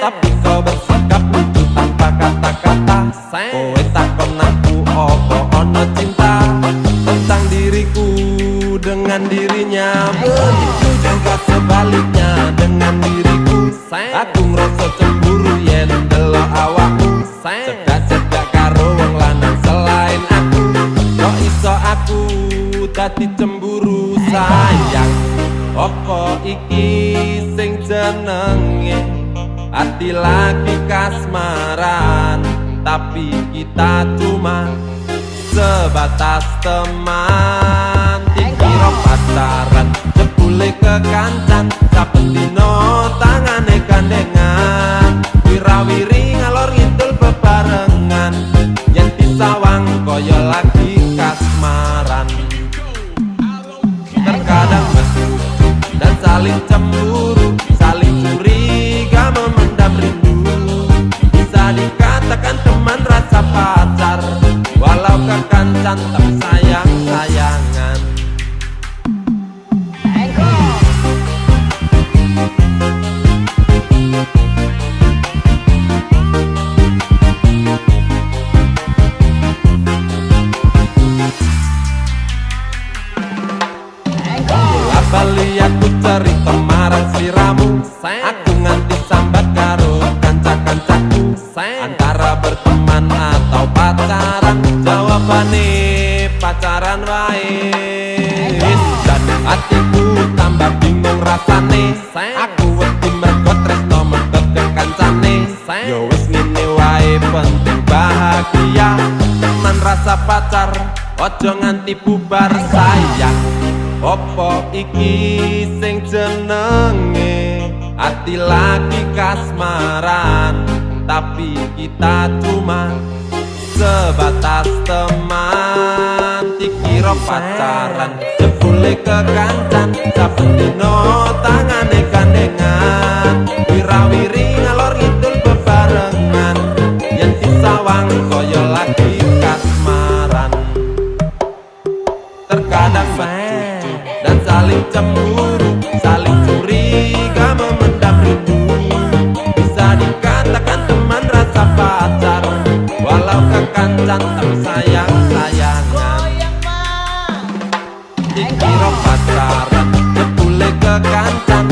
tapi kau bersikap lucu tanpa kata-kata. Kowe takon aku opo ono cinta tentang diriku dengan dirinya. Begitu juga sebaliknya dengan diriku. Aku ngerasa cemburu yen delok awakmu cedak-cedak karo wong lanang selain aku. Kok iso aku dadi cemburu sayang? Opo iki sing jenenge hati lagi kasmaran, tapi kita cuma sebatas teman. Dikira pacaran jebule kekancan, saben dino tangane gandengan, wirawiri ngalor ngidul bebarengan, yen disawang kaya lagi kasmaran. Terkadang mesum dan saling cemburu, saling curiga memendam rindu. Bisa dikatakan teman rasa pacar, walau kekancan tapi sayang-sayangan. Bali aku cerita marang sliramu, aku nganti sambat karo kanca-kancaku. Antara berteman atau pacaran, jawabane pacaran wae. Dan hatiku tambah bingung rasane, aku wedi mergo tresno medhot ke kancane. Yo wis ngene wae penting bahagia, teman rasa pacar ojo nganti bubar sayang. Opo iki sing jenenge hati lagi kasmaran, tapi kita cuma sebatas teman. Dikira pacaran jebule kekancan, saben dino tangane gandengan, wirawiri ngalor ngidul bebarengan, yen disawang kaya lagi kasmaran. Terkadang bercucu dan saling cemburu, saling curiga memendam rindu. Bisa dikatakan teman rasa pacar, walau kekancan tapi sayang-sayangan. Dikira pacaran jebule kekancan,